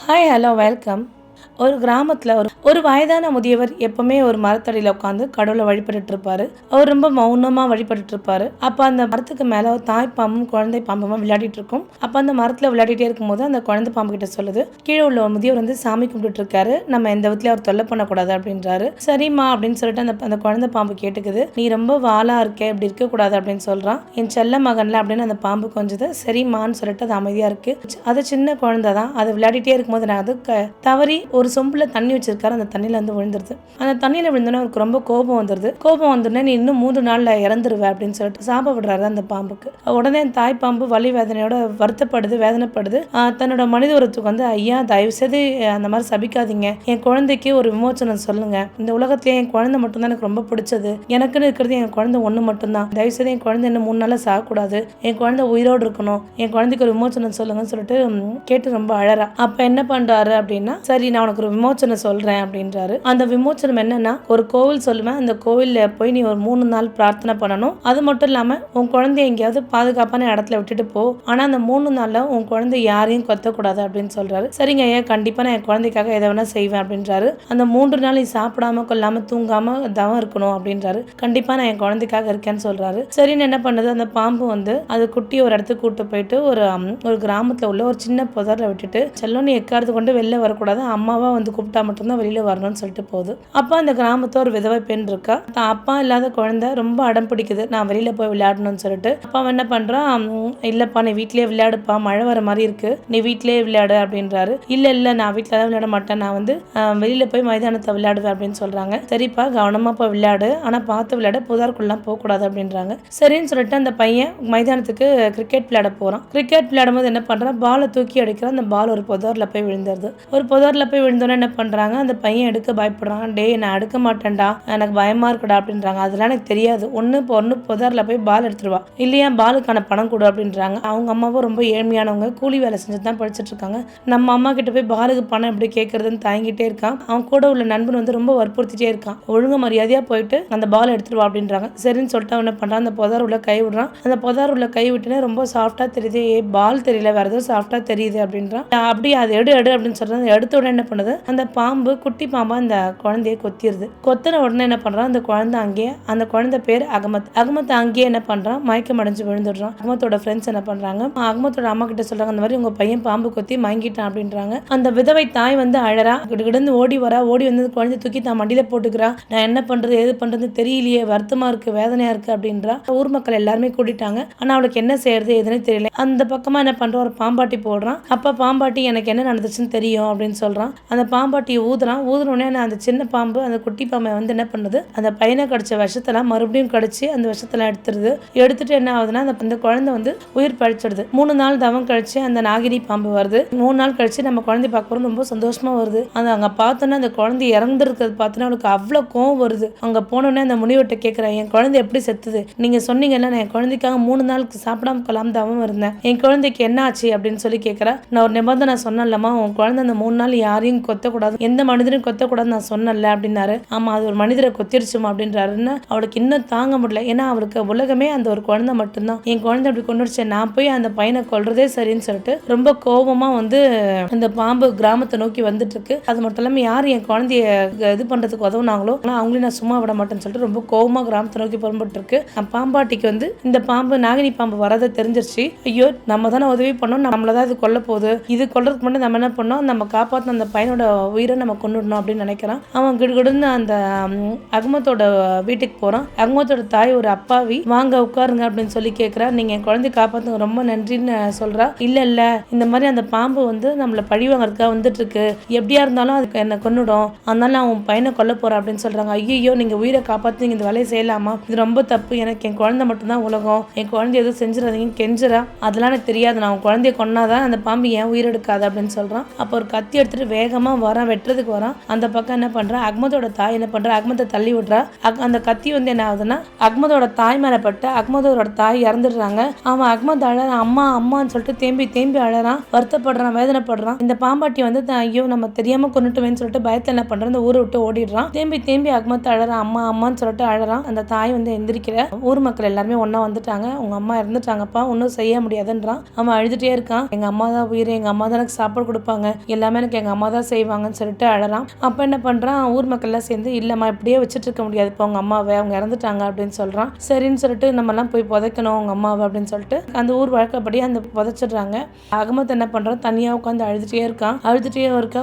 Hi hello welcome. ஒரு கிராமத்தில் ஒரு வயதான முதியவர் எப்பவுமே ஒரு மரத்தடியில் உட்காந்து கடவுளை வழிபட்டு இருப்பாரு. அவர் ரொம்ப மௌனமாக வழிபட்டு இருப்பாரு. அப்போ அந்த மரத்துக்கு மேலே ஒரு தாய் பாம்பும் குழந்தை பாம்புமா விளையாடிட்டு இருக்கும். அப்போ அந்த மரத்தில் விளையாடிட்டே இருக்கும்போது அந்த குழந்தை பாம்பு கிட்ட சொல்லுது, கீழே உள்ள ஒரு முதியவர் வந்து சாமி கும்பிட்டு இருக்காரு, நம்ம எந்த விதத்துலையும் அவர் தொல்லை பண்ணக்கூடாது அப்படின்றாரு. சரிம்மா அப்படின்னு சொல்லிட்டு அந்த குழந்தை பாம்பு கேட்டுக்குது. நீ ரொம்ப வாலா இருக்க, இப்படி இருக்கக்கூடாது அப்படின்னு சொல்றான். என் செல்ல மகன்ல அப்படின்னு அந்த பாம்பு கொஞ்சது. சரிம்மான்னு சொல்லிட்டு அது அமைதியா இருக்கு. அது சின்ன குழந்தை தான், அது விளையாடிட்டே இருக்கும்போது நான் அது தவறி ஒரு சொம்புல தண்ணி வச்சிருக்காரு, அந்த தண்ணியில வந்து விழுந்துருது. அந்த தண்ணியில விழுந்தோன்னே அவருக்கு ரொம்ப கோபம் வந்துருது. கோபம் வந்தோடனே நீ இன்னும் 3 நாள்ல இறந்துருவ அப்படின்னு சொல்லிட்டு சாப விடுறாரு அந்த பாம்புக்கு. உடனே தாய் பாம்பு வலி வேதனையோட வருத்தப்படுது, வேதனைப்படுது. தன்னோட மனித உரத்துக்கு வந்து, ஐயா தயவு செய்து அந்த மாதிரி சபிக்காதீங்க, என் குழந்தைக்கு ஒரு விமோச்சனம் சொல்லுங்க, இந்த உலகத்திலே என் குழந்தை மட்டும்தான் எனக்கு ரொம்ப பிடிச்சது, எனக்குன்னு இருக்கிறது என் குழந்தை ஒண்ணு மட்டும்தான், தயவு செய்து என் குழந்தை இன்னும் 3 நாள்ல சாகக்கூடாது, என் குழந்தை உயிரோடு இருக்கணும், என் குழந்தைக்கு ஒரு விமோச்சனம் சொல்லுங்கன்னு சொல்லிட்டு கேட்டு ரொம்ப அழறா. அப்ப என்ன பண்றாரு அப்படின்னா, சரி நான் உனக்கு ஒரு விமோச்சனம் சொல்றேன் அப்படின்றாரு. அந்த விமோச்சனம் என்னன்னா, ஒரு கோவில் சொல்லுவேன், அந்த கோவில்ல போய் நீ ஒரு 3 நாள் பிரார்த்தனை பண்ணணும். அது மட்டும் இல்லாம உன் குழந்தைய எங்கேயாவது பாதுகாப்பான இடத்துல விட்டுட்டு போ, ஆனா அந்த 3 நாள்ல உன் குழந்தை யாரையும் கொத்தக்கூடாது அப்படின்னு சொல்றாரு. சரிங்க ஐயா, கண்டிப்பா நான் என் குழந்தைக்காக எதை வேணா செய்வேன் அப்படின்றாரு. அந்த 3 நாள் நீ சாப்பிடாம கொல்லாம தூங்காம தவம் இருக்கணும் அப்படின்றாரு. கண்டிப்பா நான் என் குழந்தைக்காக இருக்கேன்னு சொல்றாரு. சரின்னு என்ன பண்ணுது, அந்த பாம்பு வந்து அது குட்டி ஒரு இடத்துக்கு கூட்டு போயிட்டு ஒரு கிராமத்துல உள்ள ஒரு சின்ன புதர்ல விட்டுட்டு, செல்லம் நீ எக்காரத்து கொண்டு வெளில வரக்கூடாது, அம்மாவா வந்து கூப்பிட்டா மட்டும்தான் வெளியில வரணும்னு சொல்லிட்டு போகுது. அப்ப அந்த கிராமத்துல ஒரு விதவை பெண் இருக்கா. அப்பா இல்லாத குழந்தை ரொம்ப அடம் பிடிக்குது, நான் வெளியில போய் விளையாடணும்னு சொல்லிட்டு. அப்பா என்ன பண்றான், இல்லப்பா நீ வீட்லயே விளையாடுப்பா, மழை வர மாதிரி இருக்கு, நீ வீட்லயே விளையாடு அப்படின்றாரு. இல்ல நான் வீட்டுல தான் விளையாட மாட்டேன், நான் வந்து வெளியில போய் மைதானத்தை விளையாடுவேன் அப்படின்னு சொல்றாங்க. சரிப்பா கவனமா போய் விளையாடு, ஆனா பார்த்து விளையாட, புதாருக்குள்ளலாம் போக கூடாது அப்படின்றாங்க. சரின்னு சொல்லிட்டு அந்த பையன் மைதானத்துக்கு கிரிக்கெட் விளையாட போறான். கிரிக்கெட் விளையாடும் போது என்ன பண்றான், பாலை தூக்கி அடிக்கிறான். அந்த பால் ஒரு புதர்ல போய் விழுந்துருது. ஒரு புதர்ல போய் விழுந்தோன்னே என்ன பண்றாங்க, அந்த பையன் எடுக்க பயப்படுறான். டேய் நான் எடுக்க மாட்டேன்டா, எனக்கு பயமா இருக்குடா அப்படின்றாங்க. அதெல்லாம் எனக்கு தெரியாது, ஒண்ணு புதர்ல போய் பால் எடுத்துருவா, இல்லையா பாலுக்கான பணம் கொடு அப்படின்றாங்க. அவங்க அம்மாவும் ரொம்ப ஏழ்மையானவங்க, கூலி வேலை செஞ்சு தான் படிச்சுட்டு இருக்காங்க. நம்ம அம்மா கிட்ட போய் பாலுக்கு பணம் எப்படி கேட்கறதுன்னு தயங்கிட்டே இருக்கான். அவன் கூட உள்ள நண்பன் வந்து ரொம்ப வற்புறுத்திட்டே இருக்கான், ஒழுங்கு மரியாதையா போயிட்டு அந்த பால் எடுத்துருவா அப்படின்றாங்க. சரின்னு சொல்லிட்டு அவன் என்ன பண்றான், அந்த புதார் உள்ள கை விடுறான். அந்த புதார் உள்ள கை விட்டுனே ரொம்ப சாஃப்டா தெரியுது, பால் தெரியல வேற ஏதோ சாஃப்டா தெரியுது அப்படின்றான். அப்படியே அதை எடு அப்படின்னு சொல்றான். எடுத்த உடனே என்ன பண்ணுது, அந்த பாம்பு குட்டி பாம்பா அந்த குழந்தைய கொத்திடுது. கொத்தின உடனே என்ன பண்றான், அந்த குழந்தை அங்கேயே, அந்த குழந்தை பேர் அகமத் அங்கேயே என்ன பண்றான், மயக்கம் அடைஞ்சு விழுந்துடுறான். அகமத்தோட ஃப்ரெண்ட்ஸ் என்ன பண்றாங்க, அகமத்தோட அம்மா கிட்ட சொல்றாங்க, அந்த மாதிரி உங்க பையன் பாம்பு கொத்தி மயங்கிட்டான் அப்படின்றாங்க. அந்த விதவை தாய் வந்து அழறா, கிடந்து ஓடி வரா. ஓடி வந்து குழந்தை தூக்கி தான் மண்டியில போட்டுக்கிறா. நான் என்ன பண்றது ஏது பண்றது தெரியலையே, வருத்தமா இருக்கு, வேதனையா இருக்கு அப்படின்றா. ஊர் மக்கள் எல்லாருமே கூட்டிட்டாங்க, ஆனா அவளுக்கு என்ன செய்யறது எதுன்னு தெரியல. அந்த பக்கமா என்ன பண்ற, ஒரு பாம்பாட்டி போடுறான். அப்ப பாம்பாட்டி எனக்கு என்ன நடந்துச்சுன்னு தெரியும் அப்படின்னு சொல்றான். அந்த பாம்பாட்டியை ஊதுனோடனே அந்த சின்ன பாம்பு அந்த குட்டி பாம்பை வந்து என்ன பண்ணுது, அந்த பையனை கடிச்ச விஷத்தெல்லாம் மறுபடியும் கடிச்சு அந்த விஷத்தெல்லாம் எடுத்துட்டு என்ன ஆகுதுன்னா, அந்த குழந்தை வந்து உயிர் பழிச்சிடுது. 3 நாள் தவம் கழிச்சு அந்த நாகினி பாம்பு வருது. 3 நாள் கழிச்சு நம்ம குழந்தை பார்க்க ரொம்ப சந்தோஷமா வருது. அங்க பார்த்தோன்னா அந்த குழந்தை இறந்துருக்கிறது பார்த்தோன்னா அவளுக்கு அவ்வளோ கோவம் வருது. அங்க போனோடனே அந்த முனிவர்கிட்ட கேட்கிறேன், என் குழந்தை எப்படி செத்துது, நீங்க சொன்னீங்கல்ல நான் என் குழந்தைக்காக 3 நாளுக்கு சாப்பிடாம கொள்ளாம தவம் இருந்தேன், என் குழந்தைக்கு என்ன ஆச்சு அப்படின்னு சொல்லி கேட்கிறா. நான் ஒரு நிபந்தனை சொன்னேன்லம்மா, உன் குழந்தை அந்த 3 நாள் யாரையும் கொத்தக்கூடாது, எந்த மனிதனையும் கொத்தக்கூடாது நான் சொன்னல அப்படின்னாரு. ஆமா அது ஒரு மனிதரை கொத்திருச்சுமா அப்படின்றாருன்னு அவளுக்கு இன்னும் தாங்க முடியல. ஏன்னா அவளுக்கு உலகமே அந்த ஒரு குழந்தை மட்டும்தான், என் குழந்தை அப்படி கொண்டுடுச்சு, நான் போய் அந்த பையனை கொல்றதே சரின்னு சொல்லிட்டு ரொம்ப கோபமா வந்து அந்த பாம்பு கிராமத்தை நோக்கி வந்துட்டு இருக்கு. அது மட்டும் இல்லாம யார் என் குழந்தைய இது பண்றதுக்கு உதவுனாங்களோ அவங்களையும் நான் சும்மா விட மாட்டேன்னு சொல்லிட்டு ரொம்ப கோபமா கிராமத்தை நோக்கி புறப்பட்டு இருக்கு. பாம்பாட்டிக்கு வந்து இந்த பாம்பு நாகினி பாம்பு வரதை தெரிஞ்சிருச்சு. ஐயோ நம்ம தானே உதவி பண்ணோம், நம்மளதான் இது கொல்ல போகுது, இது கொல்றதுக்கு முன்னாடி நம்ம என்ன பண்ணோம், நம்ம காப்பாற்றின அந்த பையனோட உயிரை நம்ம கொண்டுடணும் அப்படின்னு நினைக்கிறான். அவன் கிடுகிடுன்னு அந்த அகமத்தோட வீட்டுக்கு போறான். அகமத்தோட தாய் ஒரு அப்பாவி, வாங்க உட்காருங்க அப்படின்னு சொல்லி கேட்கிறா. நீங்க என் குழந்தை காப்பாத்துங்க ரொம்ப நன்றின்னு சொல்றா. இல்ல இந்த மாதிரி அந்த பாம்பு வந்து நம்மள பழி வாங்கறதுக்காக வந்துட்டு இருக்கு, எப்படியா இருந்தாலும் அதுக்கு என்ன கொன்னுடும், அதனால நான் உன் பையனை கொல்ல போறேன் அப்படின்னு சொல்றாங்க. ஐயோ நீங்க உயிரை காப்பாத்துங்க, இந்த வேலையை செய்யலாமா, இது ரொம்ப தப்பு, எனக்கு என் குழந்தை மட்டும்தான் உலகம், என் குழந்தை எதுவும் செஞ்சிடாதீங்கன்னு கெஞ்சுறா. அதெல்லாம் எனக்கு தெரியாது, நான் உன் குழந்தைய கொன்னாதான் அந்த பாம்பு ஏன் உயிர் எடுக்காது அப்படின்னு சொல்றான். அப்போ ஒரு கத்தி எடுத்துட்டு வேகமா வரான், வெட்டுறதுக்கு வரான். அந்த பக்கம் என்ன பண்றான், அகமதோட தாய் என்ன பண்றா, அகமதை தள்ளி விடுறா. அந்த கத்தி வந்து என்ன ஆகுதுன்னா அகமதோட தாய் மேல பட்டு அகமதோட தாய் இறந்துடுறாங்க. அவன் அகமது அழறான், அம்மா அம்மான்னு சொல்லிட்டு தேம்பி தேம்பி அழறான், வருத்தப்படுறான், வேதனைப்படுறான். இந்த பாம்பாட்டி வந்து ஐயோ நம்ம தெரியாம கொண்டுட்டுவேன்னு சொல்லிட்டு பயத்துல என்ன பண்றான், இந்த ஊரை விட்டு ஓடிடுறான். தேம்பி தேம்பி அகமத் அழறான், அம்மா அம்மான்னு சொல்லிட்டு அழறான். அந்த தாய் வந்து எந்திரிக்கிற. ஊர் மக்கள் எல்லாருமே ஒன்னா வந்துட்டாங்க, உங்க அம்மா இறந்துட்டாங்கப்பா, ஒன்னும் செய்ய முடியாதுன்றான். அவன் அழுதுட்டே இருக்கான், எங்க அம்மா தான் உயிர், எங்க அம்மா தான் எனக்கு சாப்பாடு கொடுப்பாங்க, எல்லாமே எனக்கு எங்க அம்மா தான் செய்வாங்கன்னு சொல்லிட்டு அழறான். அப்ப என்ன பண்றான், ஊர் மக்கள் எல்லாம் சேர்ந்து இல்லம்மா இப்படியே வச்சுட்டு இருக்க முடியாது, இப்போ உங்க அம்மாவை அவங்க இறந்துட்டாங்க அப்படின்னு சொல்றான். சரின்னு சொல்லிட்டு நம்ம எல்லாம் போய் புதைக்கணும் உங்க அம்மாவை அப்படின்னு சொல்லிட்டு அந்த ஊர் வழக்கப்படி அந்த புதைச்சிடுறாங்க. அகமத் என்ன பண்றான், தனியா உட்காந்து அழுதுட்டே இருக்கான்.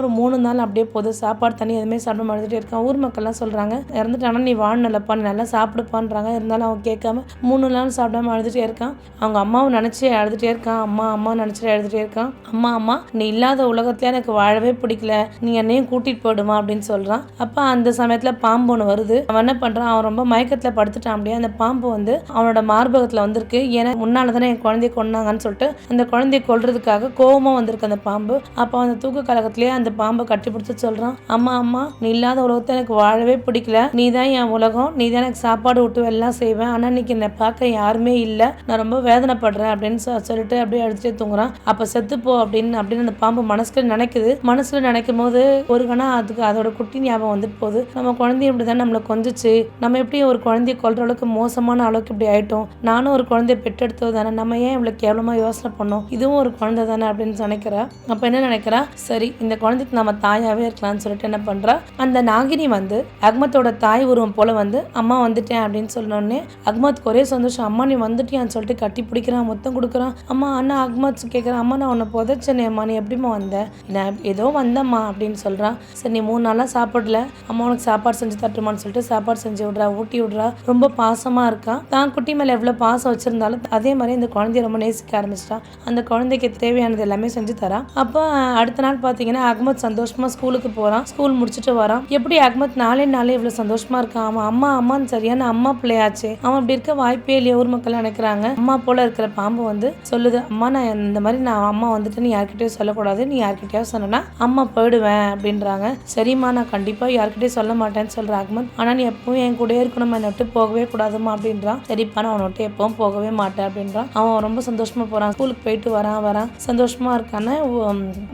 ஒரு 3 நாள் அப்படியே போகுது, சாப்பாடு தண்ணி எதுவுமே சாப்பிடாம அழுதுட்டே இருக்கான். ஊர் மக்கள் எல்லாம் சொல்றாங்க, இறந்துட்டானா நீ வாழலப்பா, நல்லா சாப்பிடுப்பான்றாங்க. இருந்தாலும் அவன் கேட்காம 3 நாள் சாப்பிடாம அழுதுட்டே இருக்கான். அவங்க அம்மாவை நினைச்சு அழுதுட்டே இருக்கான், அம்மா அம்மா நினைச்சிட்டு அழுதுட்டே இருக்கான். அம்மா அம்மா நீ இல்லாத உலகத்துல எனக்கு வாழவே பிடிக்கல, நீ என்னையும் கூட்டிட்டு போயிடுமா அப்படின்னு சொல்றான். அப்ப அந்த சமயத்துல பாம்பு ஒன்று வருது. அவன் என்ன பண்றான், அவன் ரொம்ப மயக்கத்துல படுத்துட்டான். அப்படியே அந்த பாம்பு வந்து அவனோட மார்பகத்துல வந்திருக்கு. ஏன்னா முன்னாலதானே என் குழந்தைய கொன்னாங்கன்னு சொல்லிட்டு அந்த குழந்தைய கொல்றதுக்காக கோவமா வந்திருக்கு அந்த பாம்பு. அப்ப அந்த தூக்க கழகத்திலேயே அந்த பாம்பை கட்டி பிடிச்சு சொல்றான், அம்மா அம்மா நீ இல்லாத உலகத்தை எனக்கு வாழவே பிடிக்கல, நீ தான் என் உலகம், நீ தான் எனக்கு சாப்பாடு விட்டு எல்லாம் செய்வேன், ஆனா இன்னைக்கு என்னை பார்க்க யாருமே இல்லை, நான் ரொம்ப வேதனைப்படுறேன் அப்படின்னு சொல்லிட்டு அப்படியே அடிச்சுட்டே தூங்குறான். அப்ப செத்துப்போ அப்படின்னு அந்த பாம்பு மனசுல நினைக்குது. மனசுல நினைக்கும் போது ஒரு கணம் அதுக்கு அதோட குட்டி ஞாபகம் வந்துட்டு போகுது. நம்ம குழந்தைய இப்படிதான் நம்மளை கொஞ்சிச்சு, நம்ம எப்படி ஒரு குழந்தைய கொல்ற அளவுக்கு மோசமான அளவுக்கு இப்படி ஆயிட்டோம், நானும் ஒரு குழந்தைய பெற்றெடுத்தது தானே, நம்ம ஏன் இவ்வளவு கேவலமா யோசனை பண்ணோம், இதுவும் ஒரு குழந்தை தானே அப்படின்னு நினைக்கிறா. அப்ப என்ன நினைக்கிறா, சரி இந்த குழந்தைக்கு நம்ம தாயாவே இருக்கலாம்னு சொல்லிட்டு என்ன பண்றா, அந்த நாகினி வந்து அகமத்தோட தாய் உருவம் போல வந்து அம்மா வந்துட்டேன் அப்படின்னு சொன்னோடனே அகமத்துக்கு ஒரே சந்தோஷம். அம்மா நீ வந்துட்டியான்னு சொல்லிட்டு கட்டி பிடிக்கிறான், முத்தம் கொடுக்குறான். அம்மா அண்ணா அகமத் கேட்குறான், அம்மா நான் உன்னை புதைச்சனேம்மா, நீ எப்படிமா வந்த, நான் ஏதோ வந்தம்மா அப்படின்னு சொல்றான். சரி நீ 3 நாளா சாப்பிடல, அம்மா உனக்கு சாப்பாடு செஞ்சு தட்டுமான்னு சொல்லிட்டு சாப்பாடு செஞ்சு விடுறா, ஊட்டி விடுறா. ரொம்ப பாசமா இருக்கான். தான் குட்டி மேல எவ்வளவு பாசம் வச்சிருந்தாலும் அதே மாதிரி இந்த குழந்தைய ரொம்ப நேசிக்க ஆரம்பிச்சிட்டான். அந்த குழந்தைக்கு தேவையானது எல்லாமே செஞ்சு தரான். அப்ப அடுத்த நாள் பாத்தீங்கன்னா அகமத் சந்தோஷமா ஸ்கூலுக்கு போறான். ஸ்கூல் முடிச்சுட்டு வரான். எப்படி அகமத் நாளே இவ்வளவு சந்தோஷமா இருக்கான், அவன் அம்மா அம்மான்னு சரியான அம்மா பிள்ளையாச்சு, அவன் அப்படி இருக்க வாய்ப்பே இல்லையே ஊர் மக்கள் நினைக்கிறாங்க. அம்மா போல இருக்கிற பாம்பு வந்து சொல்லுது, அம்மா நான் இந்த மாதிரி நான் அம்மா வந்துட்டு நீ யார்கிட்டயும் சொல்லக்கூடாது, நீ யார்கிட்டயாவது சொன்னா அம்மா போயிடுவேன் அப்படின்றாங்க. சரிம்மா நான் கண்டிப்பா யார்கிட்டயும் சொல்ல மாட்டேன்னு சொல்ற அகமத். ஆனா நீ எப்பவும் என் கூட இருக்கணும், என்னை விட்டு போகவே கூடாதுமா அப்படின்றான். சரிப்பா நான் அவனை விட்டு எப்பவும் போகவே மாட்டேன் அப்படின்றான். அவன் ரொம்ப சந்தோஷமா போறான், ஸ்கூலுக்கு போயிட்டு வரான் சந்தோஷமா இருக்கான.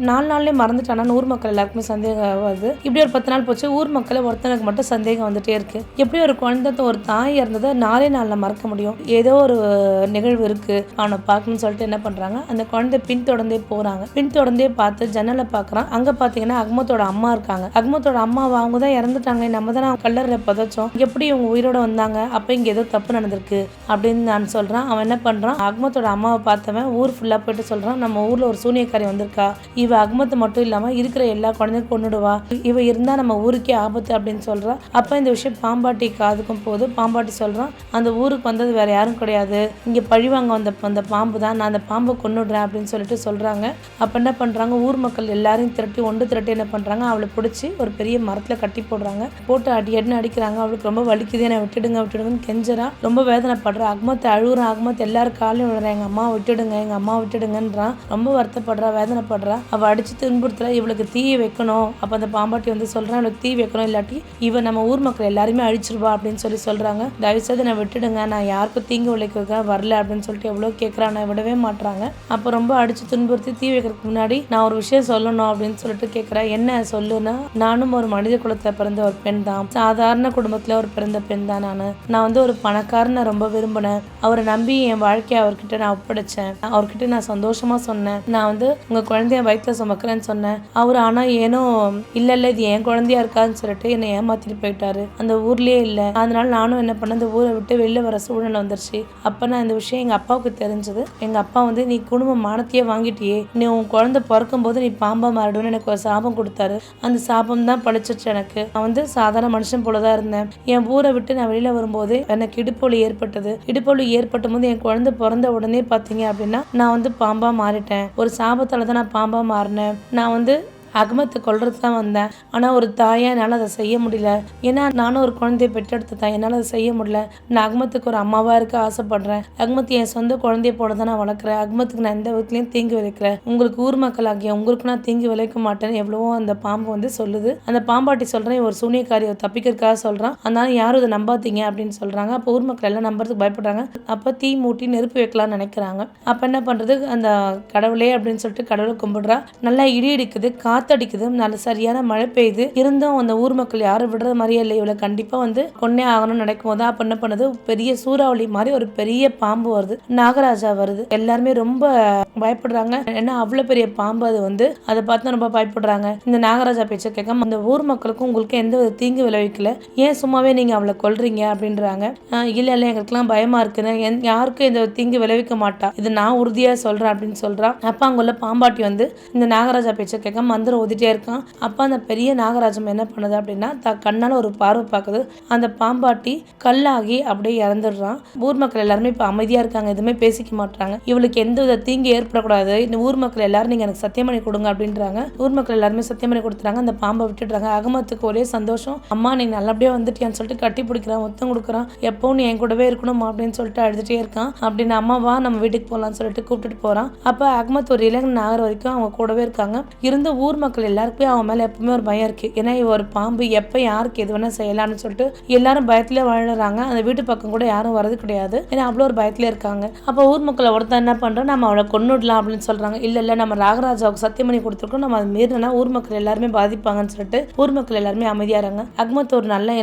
4 நாள்லயே மறந்துட்டானா ஊர் மக்கள் எல்லாருக்குமே சந்தேகம் வருது. இப்படி ஒரு 10 நாள் போச்சு. ஊர் மக்களை ஒருத்தனுக்கு மட்டும் சந்தேகம் வந்துட்டே இருக்கு. எப்படி ஒரு குழந்தை ஒரு தாய் இருந்ததை 4 நாள்ல மறக்க முடியும், ஏதோ ஒரு நிகழ்வு இருக்கு, அவனை பார்க்கணும்னு சொல்லிட்டு என்ன பண்றாங்க, அந்த குழந்தை பின்தொடர்ந்தே போறாங்க. பின்தொடர்ந்தே பார்த்து ஜன்னலை பாக்குறான். அங்க பாத்தீங்கன்னா அகமத்தோட அம்மா இருக்காங்க. அகமத்தோட அம்மாவை அவங்க தான் இறந்துட்டாங்க, நம்ம தான் கல்லறை புதைச்சோம், எப்படி இவங்க உயிரோட வந்தாங்க, அப்ப இங்க ஏதோ தப்பு நடந்திருக்கு அப்படின்னு நான் சொல்றான். அவன் என்ன பண்றான், அகமத்தோட அம்மாவை பார்த்தவன் ஊர் ஃபுல்லா போயிட்டு சொல்றான், நம்ம ஊர்ல ஒரு சூனியக்காரி வந்திருக்கா, இவ அகமத் மட்டும் இல்லாம இருக்கிற எல்லா குழந்தையும் கொன்னுடுவா, இவ இருந்தா நம்ம ஊருக்கே ஆபத்து அப்படின்னு சொல்றா. அப்ப இந்த விஷயம் பாம்பாட்டி காதுக்கும் போது பாம்பாட்டி சொல்றான், அந்த ஊருக்கு வந்தது வேற யாரும் கிடையாது, இங்க பழிவாங்க வந்த பாம்பு தான், நான் அந்த பாம்பை கொன்னுடுறேன் அப்படின்னு சொல்லிட்டு சொல்றாங்க. அப்ப என்ன பண்றாங்க, ஊர் மக்கள் எல்லாரையும் ஒன்று திரட்டி என்ன பண்றாங்க, அவளை பிடிச்சி ஒரு பெரிய மரத்துல கட்டி போடுறாங்க. போட்டு அடின்னு அடிக்கிறாங்க. அவளுக்கு ரொம்ப வலிக்குது, என்ன விட்டுடுங்கன்னு கெஞ்சரா, ரொம்ப வேதனைப்படுறா. அகமத் அழுகுறான். அகமத் எல்லாரும் காலையும் விடுறான், எங்க அம்மா விட்டுடுங்கன்றான். ரொம்ப வருத்தப்படுறா, வேதனைப்படுறா. அவ அடிச்சு துன்புறுத்தல, இவளுக்கு தீ வைக்கணும். அப்ப அந்த பாம்பாட்டி வந்து சொல்றான், இவளுக்கு தீ வைக்கணும், இல்லாட்டி இவ நம்ம ஊர் மக்கள் எல்லாருமே அழிச்சிருவா அப்படின்னு சொல்றாங்க. தயவுசெய்து நான் விட்டுடுங்க, நான் யாருக்கும் தீங்கு விளைக்க வரல அப்படின்னு சொல்லிட்டு எவ்வளவு கேட்கறான், விடவே மாட்டாங்க. அப்ப ரொம்ப அடிச்சு துன்புறுத்தி தீ வைக்கிறதுக்கு முன்னாடி நான் ஒரு விஷயம் சொல்லணும் அப்படின்னு சொல்லிட்டு கேட்கிறேன். என்ன சொல்லுன்னா, நானும் ஒரு மனித குலத்துல பிறந்த ஒரு பெண் தான், சாதாரண குடும்பத்துல ஒரு பிறந்த பெண் தான். நான் வந்து ஒரு பணக்காரனை ரொம்ப விரும்பினேன், அவரை நம்பி என் வாழ்க்கையை அவர்கிட்ட நான் ஒப்படைச்சேன். அவர்கிட்ட நான் சந்தோஷமா சொன்னேன், நான் வந்து உங்க குழந்தைய வயிற்றுல சுமக்கிறேன்னு சொன்னேன். அவர் ஆனா ஏனோ இல்ல இது என் குழந்தையா இருக்கான்னு சொல்லிட்டு என்னை ஏமாத்திட்டு போயிட்டாரு, அந்த ஊர்லயே இல்ல. அதனால நானும் என்ன பண்ண, இந்த ஊரை விட்டு வெளில வர சூழ்நிலை வந்துருச்சு. அப்ப நான் இந்த விஷயம் எங்க அப்பாவுக்கு தெரிஞ்சது. எங்க அப்பா வந்து, நீ குடும்ப மானத்தையே வாங்கிட்டியே, நீ உன் குழந்தை பிறக்கும் போது நீ பாம்பா மாறிடுன்னு எனக்கு ஒரு சாபம் கொடுத்தாரு. அந்த சாபம் தான் பழிச்சிச்சு எனக்கு. நான் வந்து சாதாரண மனுஷன் போலதான் இருந்தேன். என் ஊரை விட்டு நான் வெளியில வரும்போது எனக்கு இடுப்பொலி ஏற்பட்டது. இடுப்பொலி ஏற்பட்டும் போது என் குழந்தை பிறந்த உடனே பாத்தீங்க அப்படின்னா நான் வந்து பாம்பா மாறிட்டேன். ஒரு சாபத்தால தான் நான் பாம்பா மாறினேன். நான் வந்து அகமத்தை கொல்றது தான் வந்தேன். ஆனால் ஒரு தாயா என்னால் அதை செய்ய முடியல. ஏன்னா நானும் ஒரு குழந்தைய பெற்றெடுத்த தான், என்னால் அதை செய்ய முடியல. நான் அகமத்துக்கு ஒரு அம்மாவாக இருக்க ஆசைப்படுறேன். அகமத்து என் சொந்த குழந்தைய போட தான் நான் வளர்க்குறேன். அகமத்துக்கு நான் எந்த விதத்துலையும் தீங்கு விளைக்கிறேன். உங்களுக்கு ஊர் மக்கள் ஆகிய உங்களுக்கு நான் தீங்கு விளைக்க மாட்டேன்னு எவ்வளவோ அந்த பாம்பு வந்து சொல்லுது. அந்த பாம்பாட்டி சொல்கிறேன், ஒரு சூனியக்காரியை தப்பிக்கிறதுக்காக சொல்கிறான், அதனால யாரும் இதை நம்பாதீங்க அப்படின்னு சொல்கிறாங்க. அப்போ ஊர் மக்கள் எல்லாம் நம்புறதுக்கு பயப்படுறாங்க. அப்போ தீ மூட்டி நெருப்பு வைக்கலாம்னு நினைக்கிறாங்க. அப்போ என்ன பண்ணுறது, அந்த கடவுளே அப்படின்னு சொல்லிட்டு கடவுளை கும்பிடுறா. நல்லா இடி அடிக்குது, காத்தடிக்குது, நல்ல சரியான மழை பெய்யுது. இருந்தும் அந்த ஊர் மக்கள் யாரும் விடுற மாதிரியே இல்லை, இவளை கண்டிப்பாக வந்து கொன்னே ஆகணும்னு நினைக்கும் போது அப்போ என்ன பண்ணுது, பெரிய சூறாவளி மாதிரி ஒரு பெரிய பாம்பு வருது, நாகராஜா வருது. எல்லாருமே ரொம்ப பயப்படுறாங்க. ஏன்னா அவ்வளோ பெரிய பாம்பு அது வந்து, அதை பார்த்து ரொம்ப பயப்படுறாங்க. இந்த நாகராஜா பேச்சை கேட்காம அந்த ஊர் மக்களுக்கும் உங்களுக்கு எந்த ஒரு தீங்கு விளைவிக்கல, ஏன் சும்மாவே நீங்கள் அவளை கொல்றீங்க அப்படின்றாங்க. இல்லை இல்லை எங்களுக்குலாம் பயமா இருக்குன்னு, யாருக்கும் இந்த தீங்கு விளைவிக்க மாட்டா, இது நான் உறுதியாக சொல்கிறேன் அப்படின்னு சொல்கிறான். அப்போ அங்குள்ள பாம்பாட்டி வந்து இந்த நாகராஜா பேச்சை கேட்க மந்திரம் ஓதிட்டே இருக்கான். அப்போ அந்த பெரிய நாகராஜம் என்ன பண்ணுது அப்படின்னா, கண்ணால் ஒரு பார்வை பார்க்குது. அந்த பாம்பாட்டி கல்லாகி அப்படியே இறந்துடுறான். ஊர் மக்கள் எல்லாருமே இப்போ அமைதியாக இருக்காங்க, எதுவுமே பேசிக்க மாட்டாங்க. இவளுக்கு எந்த வித தீங்கு ஏற்படக்கூடாது, இந்த ஊர் மக்கள் எல்லாரும் நீங்கள் எனக்கு சத்தியம் பண்ணி கொடுங்க அப்படின்றாங்க. ஊர் மக்கள் எல்லாருமே சத்தியம் பண்ணி கொடுத்துறாங்க. அந்த பாம்பை விட்டுடுறாங்க. அகமத்துக்கு ஒரே சந்தோஷம், அம்மா நீ நல்லபடியாக வந்துட்டியான்னு சொல்லிட்டு கட்டி பிடிக்கிறான், முத்தம் கொடுக்குறான். எப்பவும் நீ என் கூடவே இருக்கணும் அப்படின்னு சொல்லிட்டு அழுதுட்டே இருக்கான். அப்படின்னு அம்மாவா நம்ம வீட்டுக்கு போகலான்னு சொல்லிட்டு கூப்பிட்டுட்டு போகிறான். அப்போ அகமத் ஒரு இளைஞன் ஆகிற வரைக்கும் அவங்க கூடவே இருக்காங்க. இருந்த ஊர் மக்கள் எல்லாருக்குமே அவன் மேலே எப்பவுமே ஒரு பயம் இருக்கு. ஏன்னா இவ ஒரு பாம்பு, எப்போ யாருக்கு எது வேணா செய்யலாம்னு சொல்லிட்டு எல்லாரும் பயத்துல வாழறாங்க. அந்த வீட்டு பக்கம் கூட யாரும் வரது கிடையாது, ஏன்னா அவ்வளோ ஒரு பயத்துல இருக்காங்க. அப்போ ஊர் மக்களை ஒருத்தர் என்ன பண்றோம், நம்ம அவளை கொன்னுடலாம் அப்படின்னு சொல்றாங்க. இல்ல இல்ல நம்ம நாகராஜாவுக்கு சத்தியம் பண்ணி கொடுத்துருக்கோம், நம்ம அது மீறினா ஊர் மக்கள் எல்லாருமே பாதிப்பாங்கன்னு சொல்லிட்டு ஊர் மக்கள் எல்லாருமே அமைதியாறாங்க. அகமத் ஒரு நல்ல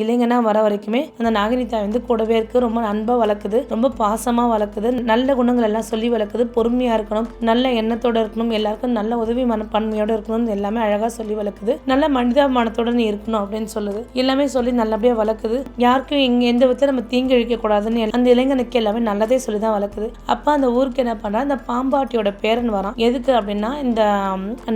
இளைஞனா வர வரைக்குமே அந்த நாகினி தாய் வந்து கூடவே இருக்கு. ரொம்ப அன்பா வளர்க்குது, ரொம்ப பாசமா வளர்க்குது, நல்ல குணங்கள் எல்லாம் சொல்லி வளர்க்குது. பொறுமையா இருக்கணும், நல்ல எண்ணத்தோட இருக்கணும், எல்லாருக்கும் நல்ல உதவி மனப்பான்மையோட இருக்கணும், எல்லாமே அழகா சொல்லி வளர்க்குது. நல்ல மனிதாபிமானத்தோட நீ இருக்கணும் அப்படின்னு சொல்லுது. எல்லாமே சொல்லி நல்லபடியா வளர்க்குது. யாருக்கும் இங்க எந்த விதத்துல நம்ம தீங்கு இழிக்க கூடாதுன்னு அந்த இளைஞனுக்கு எல்லாமே நல்லதே சொல்லிதான் வளர்க்குது. அப்ப அந்த ஊருக்கு என்ன பண்றா, இந்த பாம்பாட்டியோட பேரன் வரான். எதுக்கு அப்படின்னா இந்த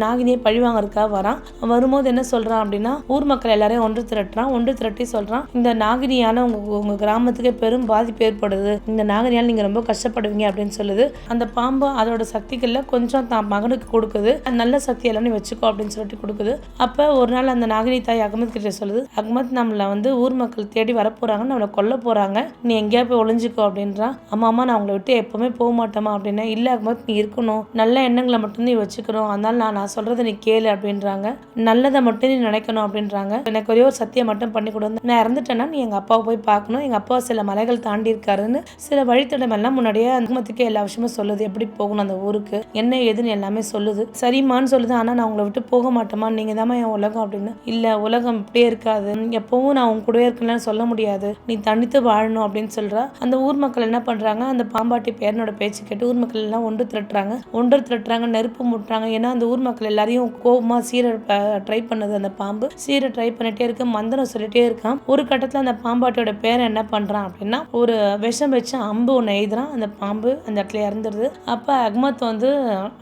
நாகினியை பழிவாங்கறதுக்காக வரான். வரும்போது என்ன சொல்றான் அப்படின்னா, ஊர் மக்கள் எல்லாரையும் ஒன்று திரட்டி சொல்றான், இந்த நாகினியால உங்க கிராமத்துக்கு பெரும் பாதிப்பு ஏற்படுது, இந்த நாகினியால நீங்க ரொம்ப கஷ்டப்படுவீங்க அப்படின்னு சொல்லுது. அந்த பாம்பு அதோட சக்திகள்ல கொஞ்சம் தான் மகனுக்கு கொடுக்குது, நல்ல சக்தி எல்லாம் நீ வச்சுக்கோ அப்படின்னு சொல்லிட்டு கொடுக்குது. அப்ப ஒரு நாள் அந்த நாகினி தாய் அகமத் கிட்ட சொல்லுது, அகமத் நம்மள வந்து ஊர் மக்கள் தேடி வரப்போறாங்க, நம்மளை கொல்ல போறாங்க, நீ எங்கேயா போய் ஒளிஞ்சுக்கோ அப்படின்றான். அம்மா நான் உங்களை விட்டு எப்பவுமே போக மாட்டோமா அப்படின்னா, இல்ல அகமத் நீ இருக்கணும், நல்ல எண்ணங்களை மட்டும் நீ வச்சுக்கணும், அதனால நான் சொல்றதை நீ கேளு அப்படின்றாங்க. நல்லதை மட்டும் நீ நினைக்கணும் அப்படின்றாங்க. எனக்கு ஒரே ஒரு சத்தியம் மட்டும் பண்ணி கொடு, நான் இறந்துட்டேன்னா நீ எங்க அப்பாவை போய் பார்க்கணும், எங்க அப்பா சில மலைகள் தாண்டி இருக்காருன்னு சில வழித்தடம் எல்லாம் முன்னாடியே அகமத்துக்கு எல்லா விஷயமும் சொல்லுது, எப்படி போகணும் அந்த ஊருக்கு என்ன ஏதுன்னு எல்லாமே சொல்லுது. சரிம்மான்னு சொல்லுது. ஆனா நான் உங்களை விட்டு போக மாட்டேமா, நீங்க தான் என் உலகம் அப்படின்னு. இல்ல உலகம் இப்படியே இருக்காது, எப்பவும் நான் உங்க கூடவே இருக்கணும்னு சொல்ல முடியாது, நீ தனித்து வாழணும் அப்படின்னு சொல்றா. அந்த ஊர் மக்கள் என்ன பண்றாங்க, அந்த பாம்பாட்டி பேரனோட பேச்சு கேட்டு ஊர் மக்கள் எல்லாம் ஒன்று திரட்டுறாங்க, நெருப்பு முட்டுறாங்க. ஏன்னா அந்த ஊர் மக்கள் எல்லாரையும் கோபமா சீர ட்ரை பண்ணுது. அந்த பாம்பு சீர ட்ரை பண்ணிட்டே இருக்கு, மந்திரம் சொல்லிட்டே இருக்கான். ஒரு கட்டத்துல அந்த பாம்பாட்டியோட பேரன் என்ன பண்றான் அப்படின்னா, ஒரு விஷம் வச்சு அம்பு ஒன்று எய்துறான். அந்த பாம்பு அந்த இடத்துல இறந்துடுது. அப்ப அகமத் வந்து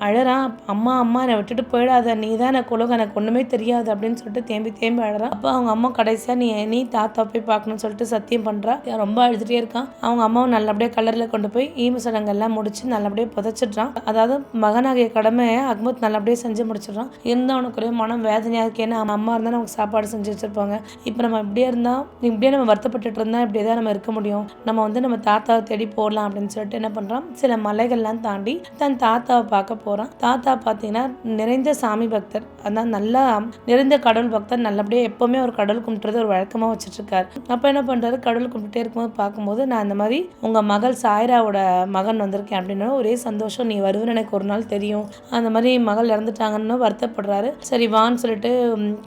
அழறான், அம்மா என்னை விட்டுட்டு போயிடாத, நீ தான் எனக்கு உலகம், எனக்கு ஒண்ணுமே தெரியாது அப்படின்னு சொல்லிட்டு தேம்பி அழறான். அப்ப அவங்க அம்மா கடைசியா நீ தாத்தா போய் பார்க்கணும்னு சொல்லிட்டு சத்தியம் பண்றா. ரொம்ப அழுதுட்டே இருக்கான். அவங்க அம்மாவை நல்லபடியா கலர்ல கொண்டு போய் ஈம சடங்கு எல்லாம் முடிச்சு நல்லபடியா புதைச்சிடுறான். அதாவது மகனாகிய கடமையை அகமத் நல்லபடியா செஞ்சு முடிச்சிடுறான். இருந்தா அவனுக்கு ஒரே மனம் வேதனையா இருக்கு, ஏன்னா அம்மா இருந்தா நமக்கு சாப்பாடு செஞ்சு வச்சிருப்பாங்க. இப்ப நம்ம இப்படியே நம்ம வருத்தப்பட்டு இருந்தா இப்படியேதான் நம்ம இருக்க முடியும், நம்ம வந்து நம்ம தாத்தாவை தேடி போடலாம் அப்படின்னு சொல்லிட்டு என்ன பண்றான், சில மலைகள்லாம் தாண்டி தன் தாத்தாவை பார்க்க போறான். தாத்தா பார்த்தீங்கன்னா நிறைந்த சாமி பக்தர், அதான் நல்லா நிறைந்த கடவுள் பக்தர், நல்லபடியா எப்பவுமே ஒரு கடவுள் கும்பிட்டுறது ஒரு வழக்கமா வச்சுட்டு இருக்காரு. அப்ப என்ன பண்றாரு, கடவுள் கும்பிட்டே இருக்கும்போது பார்க்கும்போது, நான் இந்த மாதிரி உங்க மகள் சாய்ராவோட மகன் வந்திருக்கேன் அப்படின்னா ஒரே சந்தோஷம், நீ வருவன்னு எனக்கு ஒரு நாள் தெரியும், அந்த மாதிரி மகள் இறந்துட்டாங்கன்னு வருத்தப்படுறாரு. சரி வான்னு சொல்லிட்டு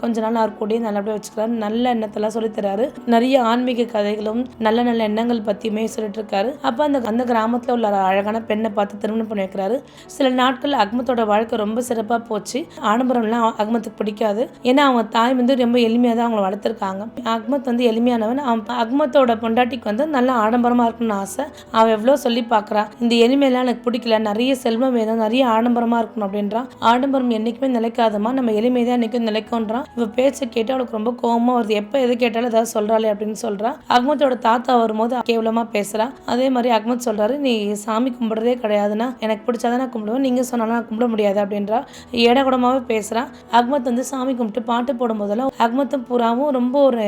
கொஞ்ச நாள் அவர் கூடயே நல்லபடியா வச்சுக்கிறாரு. நல்ல எண்ணத்தெல்லாம் சொல்லித்தராரு. நிறைய ஆன்மீக கதைகளும் நல்ல நல்ல எண்ணங்கள் பத்தியுமே சொல்லிட்டு இருக்காரு. அப்ப அந்த கிராமத்துல உள்ள அழகான பெண்ணை பார்த்து திருமணம் பண்ணி வைக்கிறாரு. சில நாட்கள் அகமத்தோட வாழ்க்கை ரொம்ப சிறப்பா போச்சு. ஆடம்பரம்லாம் அகமத்துக்கு பிடிக்காது, ஏன்னா அவங்க தாய் வந்து ரொம்ப எளிமையா தான் அவங்களை வளர்த்துருக்காங்க. அகமத் வந்து எளிமையானவன். அகமத்தோட பொண்டாட்டிக்கு வந்து நல்ல ஆடம்பரமா இருக்கணும்னு ஆசை. அவ எவ்வளவு சொல்லி பாக்குறா, இந்த எளிமையெல்லாம் எனக்கு பிடிக்கல, நிறைய செல்வம் வேணும், நிறைய ஆடம்பரமா இருக்கணும் அப்படின்றான். ஆடம்பரம் என்னைக்குமே நிலைக்காதமா, நம்ம எளிமைதான் என்னைக்கும் நிலைக்கும்ன்றான். இவ பேச்சை கேட்டு அவளுக்கு ரொம்ப கோபமா வருது, எப்ப எது கேட்டாலும் ஏதாவது சொல்றாளே அப்படின்னு சொல்றா. அகமத்தோட தாத்தா வரும்போது கேவலமா பேசுறா. அதே மாதிரி அகமத் சொல்றாரு, நீ சாமி கும்பிடுறதே கிடையாதுன்னா எனக்கு பிடிச்சாதான் நான் கும்பிடுவேன், நீங்க சொன்னாலும் நான் கும்பிட முடியாது அப்படின்றா. ஏடகுடமா அதிகமாகவே பேசுகிறான். அக்மத் வந்து சாமி கும்பிட்டு பாட்டு போடும்போதெல்லாம் அக்மத்தும் புறாவும் ரொம்ப ஒரு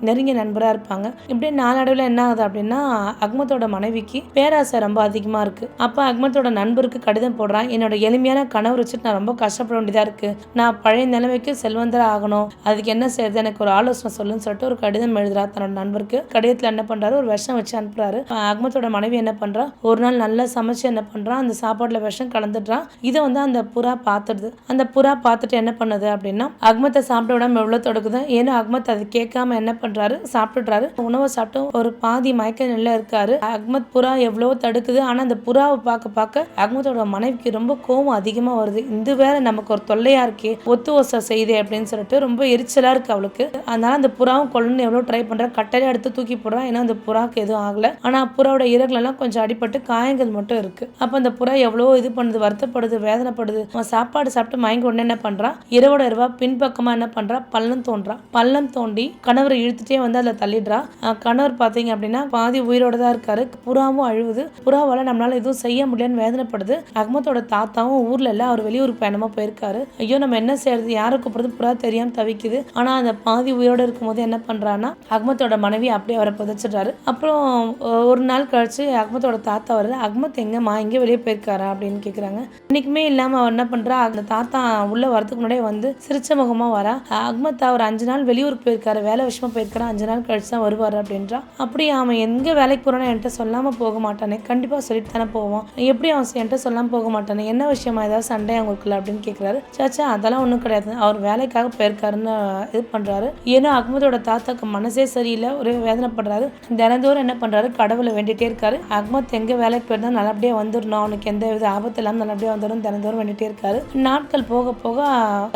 நெருங்கிய நண்பராக இருப்பாங்க. இப்படியே நாளடைவில் என்ன ஆகுது அப்படின்னா அக்மத்தோட மனைவிக்கு பேராசை ரொம்ப அதிகமாக இருக்குது. அப்போ அக்மத்தோட நண்பருக்கு கடிதம் போடுறான். என்னோட எளிமையான கணவர் வச்சுட்டு நான் ரொம்ப கஷ்டப்பட வேண்டியதாக இருக்குது. நான் பழைய நிலைமைக்கு செல்வந்தராக ஆகணும். அதுக்கு என்ன செய்யுது, எனக்கு ஒரு ஆலோசனை சொல்லுன்னு சொல்லிட்டு ஒரு கடிதம் எழுதுறா தன்னோட நண்பருக்கு. கடிதத்தில் என்ன பண்ணுறாரு, ஒரு விஷம் வச்சு அனுப்புறாரு. அக்மத்தோட மனைவி என்ன பண்ணுறா, ஒரு நாள் நல்லா சமைச்சு என்ன பண்ணுறான், அந்த சாப்பாட்டில் விஷம் கலந்துடுறான். இதை வந்து அந்த புறா பார்த்துடுது. அந்த புறா பார்த்துட்டு என்ன பண்ணுது அப்படின்னா அக்மத்தை சாப்பிட விடாம எவ்வளோ தொடுக்குது. ஏன்னா அக்மத் அது கேட்காம என்ன பண்ணுறாரு, சாப்பிட்டுடுறாரு. உணவை சாப்பிட்டு ஒரு பாதி மயக்க நிலையில இருக்காரு. அக்மத் புறா எவ்வளோ தடுக்குது. ஆனால் அந்த புறாவை பார்க்க பார்க்க அக்மத்தோட மனைவிக்கு ரொம்ப கோவம் அதிகமாக வருது. இந்த வேற நமக்கு ஒரு தொல்லையா இருக்கே, ஒத்து ஓசை செய்தே அப்படின்னு சொல்லிட்டு ரொம்ப எரிச்சலாக இருக்கு அவளுக்கு. அதனால அந்த புறாவும் கொள்ளணும்னு எவ்வளோ ட்ரை பண்ணுறா. கட்டையில எடுத்து தூக்கி போடுறான். ஏன்னா அந்த புறாவுக்கு எதுவும் ஆகலை. ஆனால் புறாவோட இறகுலெல்லாம் கொஞ்சம் அடிபட்டு காயங்கள் மட்டும் இருக்கு. அப்போ அந்த புறா எவ்வளோ இது பண்ணுது, வருத்தப்படுது, வேதனைப்படுது. சாப்பாடு சாப்பிட்டு மயங்க உடனே என்ன பண்றா, இரவோட இரவா பின்பக்கமா என்ன பண்றா, பள்ளம் தோண்டி கணவரை இழுத்துட்டே வந்து அதில் தள்ளிடுறா. கணவர் பார்த்தீங்க அப்படின்னா பாதி உயிரோட தான் இருக்காரு. புறாவும் அழுவுது. புறாவால நம்மளால எதுவும் செய்ய முடியலன்னு வேதனைப்படுது. அக்மத்தோட தாத்தாவும் ஊர்ல இல்ல, அவர் வெளியூர் பயணமா போயிருக்காரு. ஐயோ நம்ம என்ன செய்யறது, யாரை கூப்பிடுறது, புறா தெரியாம தவிக்குது. ஆனா அந்த பாதி உயிரோட இருக்கும் போது என்ன பண்றான்னா அக்மத்தோட மனைவி அப்படியே அவரை புதைச்சிடுறாரு. அப்புறம் ஒரு நாள் கழிச்சு அக்மத்தோட தாத்தா வருது. அக்மத் எங்கம்மா, எங்கே வெளியே போயிருக்காரா அப்படின்னு கேட்குறாங்க. இன்னைக்குமே இல்லாம அவர் என்ன பண்றா, அந்த தாத்தா உள்ள வரதுக்கு முன்னாடியே வந்து சிரிச்ச முகமா வரா. அக்மத் அவர் 5 நாள் வெளியூருக்கு போயிருக்காரு, வேலை விஷயமா போயிருக்காரு, 5 நாள் கழிச்சு தான் வருவாரு அப்படின்றா. அப்படி அவன் எங்க வேலைக்கு போறான்னு என்கிட்ட சொல்லாம போக மாட்டானே, கண்டிப்பா சொல்லிட்டு தானே போவான், எப்படி அவன் என்கிட்ட சொல்லாம போக மாட்டானே, என்ன விஷயமா, ஏதாவது சண்டை அவங்களுக்குள்ள அப்படின்னு கேட்கிறாரு. சாச்சா அதெல்லாம் ஒன்றும் கிடையாது, அவர் வேலைக்காக போயிருக்காருன்னு இது பண்றாரு. ஏன்னா அக்மத்தோட தாத்தாக்கு மனசே சரியில்லை, ஒரே வேதனைப்படுறாரு. தினந்தோறும் என்ன பண்றாரு, கடவுளை வேண்டிட்டே இருக்காரு. அக்மத் எங்க வேலைக்கு போயிருந்தா நல்லபடியா வந்துடணும், அவனுக்கு எந்த வித ஆபத்து இல்லாமல் நல்லபடியா வந்துடும் தினந்தோறும் வேண்டிட்டே இருக்காரு. நாட்கள் போக போக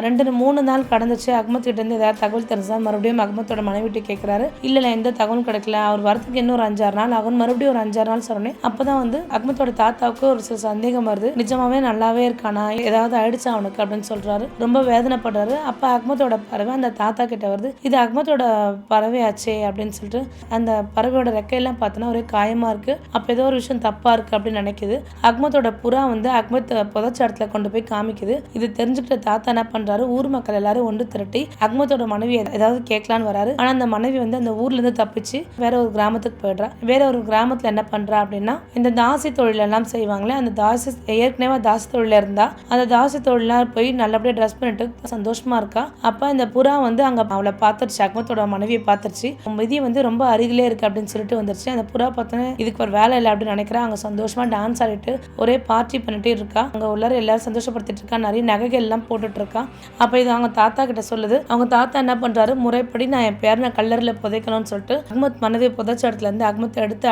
2-3 நாள் கடந்துச்சு. அக்மத் கிட்ட இருந்து ஏதாவது தகவல் தெரிஞ்சா மறுபடியும் அக்மத்தோட மனைவிட்டு கேட்கிறாரு. இல்ல எந்த தகவலும் கிடைக்கல, அவர் வரதுக்கு இன்னும் ஒரு 5-6 நாள் ஆகும். மறுபடியும் ஒரு 5-6 நாள் சொன்னேன். அப்பதான் வந்து அக்மத்தோட தாத்தாவுக்கு ஒரு சில சந்தேகம் வருது, நிஜமாவே நல்லாவே இருக்கானா, ஏதாவது ஆயிடுச்சா அவனுக்கு அப்படின்னு சொல்றாரு. ரொம்ப வேதனைப்படுறாரு. அப்ப அக்மத்தோட பறவை அந்த தாத்தா கிட்ட வருது. இது அக்மத்தோட பறவை ஆச்சே அப்படின்னு சொல்லிட்டு அந்த பறவையோட ரெக்கையெல்லாம் பார்த்தோன்னா ஒரே காயமா இருக்கு. அப்ப ஏதோ ஒரு விஷயம் தப்பா இருக்கு அப்படின்னு நினைக்குது. அக்மத்தோட புறா வந்து அக்மத் புதைச்ச இடத்துல கொண்டு போய் காமிக்குது. இது தெரிஞ்சுக்கிட்ட தாத்தா என்ன பண்றாரு, ஊர் மக்கள் எல்லாரும் ஒன்று திரட்டி அக்மத்தோட மனைவி ஏதாவது கேட்கலான்னு வராரு. ஆனா அந்த மனைவி வந்து அந்த ஊர்ல இருந்து தப்பிச்சு வேற ஒரு கிராமத்துக்கு போயிடுறா. வேற ஒரு கிராமத்துல என்ன பண்றா அப்படின்னா இந்த தாசி தொழில் எல்லாம் செய்வாங்களே, அந்த தாசி ஏற்கனவே தாசி தொழில இருந்தா அந்த தாசி தொழிலாம் போய் நல்லபடியா ட்ரெஸ் பண்ணிட்டு சந்தோஷமா இருக்கா. அப்ப இந்த புறா வந்து அங்க அவளை பார்த்துருச்சு, அக்மத்தோட மனைவியை பார்த்துருச்சு. விதி வந்து ரொம்ப அருகிலே இருக்கு அப்படின்னு சொல்லிட்டு வந்துருச்சு. அந்த புறா பார்த்தோன்னே இதுக்கு ஒரு வேலை இல்லை அப்படின்னு நினைக்கிறா. அங்க சந்தோஷமா டான்ஸ் ஆடிட்டு ஒரே பார்ட்டி பண்ணிட்டே இருக்கா. அங்க உள்ளார எல்லாரும் சந்தோஷப்படுத்திட்டு இருக்கா. நிறைய நகைகள் எல்லாம் போட்டுட்டு இருக்கா. அப்ப இது அவங்க தாத்தா கிட்ட சொல்லுது. அவங்க தாத்தா என்ன பண்றாரு, முறைப்படி நான் என் பேரனை கல்லறையில புதைக்கணும்னு சொல்லிட்டு அக்மத் மனைவி புதைச்ச இடத்துல இருந்து அக்மத்தை எடுத்து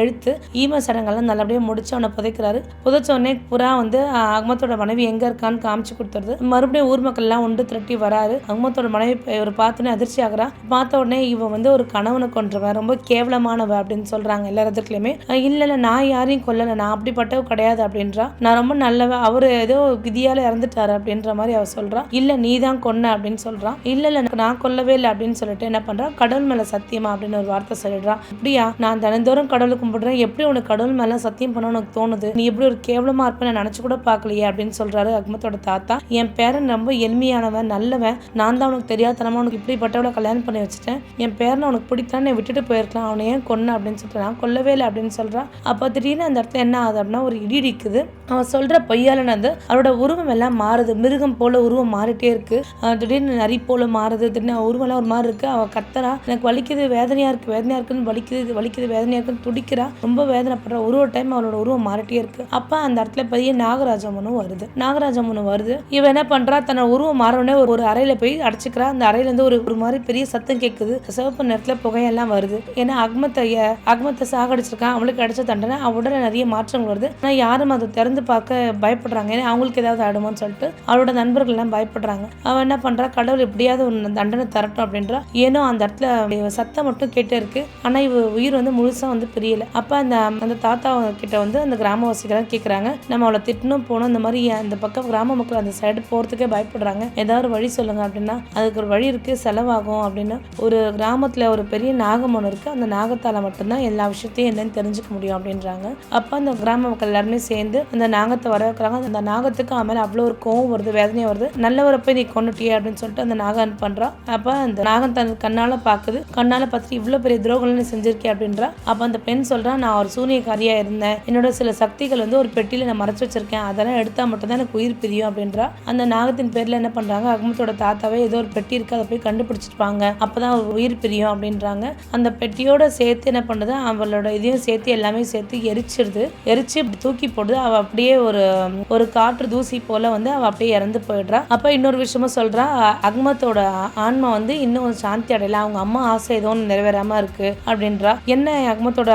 எழுத்து ஈம சடங்கெல்லாம் நல்லபடியா முடிச்சு அவனை புதைக்கிறாரு. புதைச்ச உடனே புறா வந்து அக்மத்தோட மனைவி எங்க இருக்கான்னு காமிச்சு கொடுத்துருது. மறுபடியும் ஊர் மக்கள் எல்லாம் ஒன்று திரட்டி வராரு. அக்மத்தோட மனைவி ஒரு பார்த்தோன்னே அதிர்ச்சி ஆகுறா. பார்த்த உடனே இவ வந்து ஒரு கணவனை கொன்றவன், ரொம்ப கேவலமானவ அப்படின்னு சொல்றாங்க எல்லாத்துலயுமே. இல்ல நான் யாரையும் கொல்லல, நான் அப்படிப்பட்டவ கிடையாது அப்படின்றா. நான் ரொம்ப நல்லவ, அவரு ஏதோ விதியால இறந்துட்டாரு அப்படின்ற மாதிரி அவ சொல்றா. இல்ல நீ தான் கொன்ன அப்படின்னு சொல்றான். இல்ல நான் கொல்லவே இல்லை அப்படின்னு சொல்லிட்டு என்ன பண்றா, கடவுள் மேல சத்தியமா அப்படின்னு ஒரு வார்த்தை சொல்லிடுறான். அப்படியா, நான் தினந்தோறும் கடவுளை கும்பிடுறேன், எப்படி உனக்கு கடவுள் மேல சத்தியம் பண்ண உனக்கு தோணுது, நீ எப்படி ஒரு கேவலமா இருப்பேன்னு நினைச்சு கூட பாக்கலையே அப்படின்னு சொல்றாரு அக்மத்தோட தாத்தா. என் பேரன் ரொம்ப எளிமையானவன், நல்லவன், நான் தான் உனக்கு தெரியாதனமா உனக்கு இப்படிப்பட்டவளை கல்யாணம் பண்ணி வச்சுட்டேன், என் பேரனை உனக்கு பிடித்தானே விட்டுட்டு போயிருக்கலாம், அவனை ஏன் கொன்ன அப்படின்னு சொல்லிட்டு நான் கொல்லவே இல்லை அப்படின்னு சொல்றான். அப்ப திடீர்னு அந்த இடத்துல என்ன ஆகுது அப்படின்னா ஒரு இடி இடிக்குது. அவன் சொல்ற பொய்யாலனது அவரோட உருவம் எல்லாம் மாறுது, மிருகம் போல உருவம் மாறிட்டே இருக்கு. திடீர்னு நரி போல மாறுது, திடீர்னு உருவம் எல்லாம் ஒரு மாதிரி இருக்கு. அவ கத்தரா, எனக்கு வலிக்குது, வேதனையா இருக்குன்னு வலிக்குது வேதனையா இருக்குன்னு துடிக்கிறா. ரொம்ப வேதனைப்படுறா. ஒரு டைம் அவளோட உருவம் மாறிட்டே இருக்கு. அப்ப அந்த இடத்துல பெரிய நாகராஜம்மனும் வருது. இவ என்ன பண்றா, தன்னோட உருவம் மாறவுடனே ஒரு அறையில போய் அடைச்சுக்கிறா. அந்த அறையில இருந்து ஒரு மாதிரி பெரிய சத்தம் கேட்குது. சிவப்பு நேரத்துல புகையெல்லாம் வருது. ஏன்னா அக்மத்தை சாகடிச்சிருக்கான், அவளுக்கு கிடைச்ச தண்டனை. அவளோட நிறைய மாற்றங்கள் வருது. ஆனா யாரும் அதை திறந்து பார்க்க பயப்படுறாங்க, ஏன்னா அவங்களுக்கு ஏதாவது ஆயிடுமோன்னு சொல்லிட்டு அவளோட நண்பர்கள் எல்லாம் பயப்படுறாங்க. அவன் என்ன பண்றா, கடவுள் எப்படியாவது ஒரு தண்டனை தரட்டும் அப்படின்றா. ஏனோ அந்த இடத்துல சத்தம் மட்டும் கேட்டே இருக்கு. ஆனா இவ உயிர் வந்து முழுசா வந்து பிரியல. அப்ப அந்த தாத்தா கிட்ட வந்து அந்த கிராமவாசிகள் கேட்கறாங்க, நம்ம அவளை திட்டணும் போனோம், இந்த மாதிரி அந்த பக்கம் கிராம மக்கள் அந்த சைடு போறதுக்கே பயப்படுறாங்க, ஏதாவது வழி சொல்லுங்க அப்படின்னா அதுக்கு ஒரு வழி இருக்கு, செலவாகும் அப்படின்னு. ஒரு கிராமத்துல ஒரு பெரிய நாகம் ஒன்று இருக்கு, அந்த நாகத்தால மட்டும்தான் எல்லா விஷயத்தையும் என்னன்னு தெரிஞ்சுக்க முடியும் அப்படின்றாங்க. அப்ப அந்த கிராம மக்கள் எல்லாருமே சேர்ந்து அந்த நாகத்தை வர வைக்கிறாங்க. அந்த நாகத்துக்கு அவன் மேல அவ்வளோ ஒரு கோவம் வருது, வேதனையா வருது, நல்லவரை போய் நீ கொன்னுட்டியே அப்படின்னு சொல்லிட்டு அந்த நாகம் பண்றா. அப்ப அந்த நாகம் தன் கண்ணால பாக்குது, கண்ணால பார்த்துட்டு இவ்வளவு பெரிய துரோகம் செஞ்சிருக்கே அப்படின்றா. அப்ப அந்த பெண் சொல்றா, நான் ஒரு சூனியக்காரியா இருந்தேன், என்னோட சில சக்திகள் ஒரு பெட்டியில நான் மறைச்சு வச்சிருக்கேன், அதெல்லாம் எடுத்தா மட்டும்தான் எனக்கு உயிர் பிரியும் அப்படின்றா. அந்த நாகத்தின் பேர்ல என்ன பண்றாங்க, அகமத்தோட தாத்தாவே ஏதோ ஒரு பெட்டி இருக்கு, அதை போய் கண்டுபிடிச்சிருப்பாங்க, அப்பதான் அவர் உயிர் பிரியும் அப்படின்றாங்க. அந்த பெட்டியோட சேர்த்து என்ன பண்ணுது, அவளோட இதையும் சேர்த்து எல்லாமே சேர்த்து எரிச்சிருது. எரிச்சு தூக்கி போடுது. அவ அப்படியே ஒரு காற்று தூசி போல அவ அப்படியே இறந்து போயிடுறா. அப்ப இன்னொரு விஷயமும் சொல்றா, அகமத்தோட ஆன்மா இன்னும் சாந்தி அடையல, அவங்க அம்மா ஆசை ஏதோ நிறைவேறாம இருக்கு அப்படின்றா. என்ன அகமத்தோட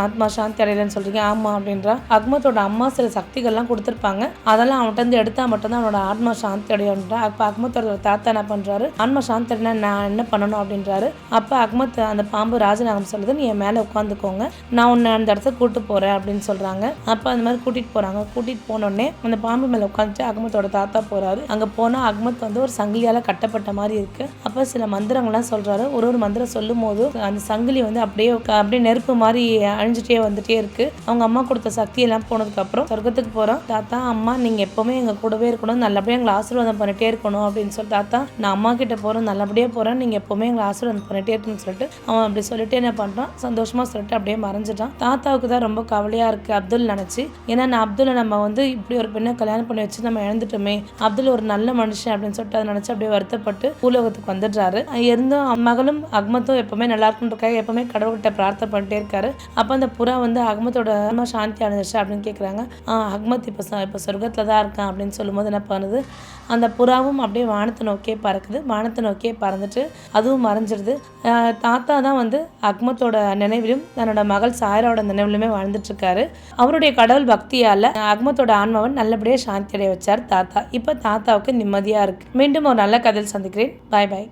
ஆத்மா சாந்தி அடையலன்னு சொல்றீங்க? ஆமா அப்படின்றா. அகமத்தோட அம்மா சில சக்திகள்லாம் கொடுத்துருப்பாங்க, அதெல்லாம் அவன்கிட்ட இருந்து எடுத்தா மட்டும்தான் அவனோட ஆத்மா சாந்தி அடையும்ன்றா. அப்ப அகமத்தோட தாத்தா என்ன பண்றாரு, ஆன்மா சாந்தி அடையா நான் என்ன பண்ணணும் அப்படின்றாரு. அப்ப அகமத் அந்த பாம்பு ராஜநாகம் சொல்லுது, நீ என் மேல உட்காந்துக்கோங்க, நான் உன்னை அந்த இடத்துக்கு கூட்டு போறேன் அப்படின்னு சொல்றாங்க. அப்ப அந்த மாதிரி கூட்டிட்டு போறாங்க. கூட்டிட்டு போனோடனே அந்த பாம்பு மேல உட்காந்துட்டு அகமத்தோட தாத்தா போறாரு. அங்க போனா அகமத் ஒரு சங்கிலியால கட்டப்பட்ட மாதிரி இருக்கு. அப்ப சில மந்திரங்கள்லாம் சொல்றாரு. ஒரு மந்திரம் சொல்லும் போது அந்த சங்கிலி அப்படியே நெருப்பு மாதிரி அழிஞ்சிட்டே வந்துட்டே இருக்கு. அவங்க அம்மா கொடுத்த சக்தி எல்லாம் போனதுக்கு அப்புறம் சொர்க்கத்துக்கு போறோம். தாத்தா, அம்மா நீங்க எப்பவுமே எங்க கூடவே இருக்கணும், நல்லபடியா எங்களை ஆசீர்வாதம் பண்ணிட்டே இருக்கணும் அப்படின்னு சொல்லி, தாத்தா நான் அம்மா கிட்ட போறேன், நல்லபடியா போறேன், நீங்க எப்பவுமே எங்களை ஆசீர்வாதம் பண்ணிட்டே இருக்குன்னு சொல்லிட்டு அவன் அப்படி சொல்லிட்டு என்ன பண்றான், சந்தோஷமா சொல்லிட்டு அப்படியே மறைஞ்சிட்டான். தாத்தாவுக்கு தான் ரொம்ப கவலையா இருக்கு அப்துல் நினைச்சு. ஏன்னா நான் அப்துல்லை நம்ம இப்படி ஒரு பெண்ணை கல்யாணம் பண்ணி வச்சு நம்ம இழந்துட்டோமே, அப்துல் ஒரு நல்ல மனுஷன் அப்படின்னு சொல்லிட்டு அதை நினைச்சு அப்படியே வருத்தப்பட்டு பூலோகத்துக்கு வந்துடுறாரு. இருந்தும் மகளும் அகமத்தும் எப்பவுமே நல்லா இருக்குன்றக்காக எப்பவுமே கடவுள்கிட்ட பிரார்த்தனை பண்ணிட்டே இருக்காரு. அப்ப அந்த புறா அகமத்தோட சாந்தி அடைஞ்சிருச்சு அப்படின்னு கேட்குறாங்க. அகமத் இப்போ சொர்க்கத்துல தான் இருக்கான் அப்படின்னு சொல்லும்போது என்ன பண்ணுது, அந்த புறாவும் அப்படியே வானத்தை நோக்கியே பறக்குது. வானத்தை நோக்கியே பறந்துட்டு அதுவும் மறைஞ்சிருது. தாத்தா தான் அகமத்தோட நினைவிலும் தன்னோட மகள் சாயராவோட நினைவிலுமே வாழ்ந்துட்டு இருக்காரு. அவருடைய கடவுள் பக்தியால அகமத்தோட ஆன்மாவன் நல்லபடியா சாந்தி அடைய வச்சார் தாத்தா. இப்ப தாத்தாவுக்கு நிம்மதியா இருக்கு. மீண்டும் ஒரு நல்ல கதையில் சந்திக்கிறேன். பாய் பாய்.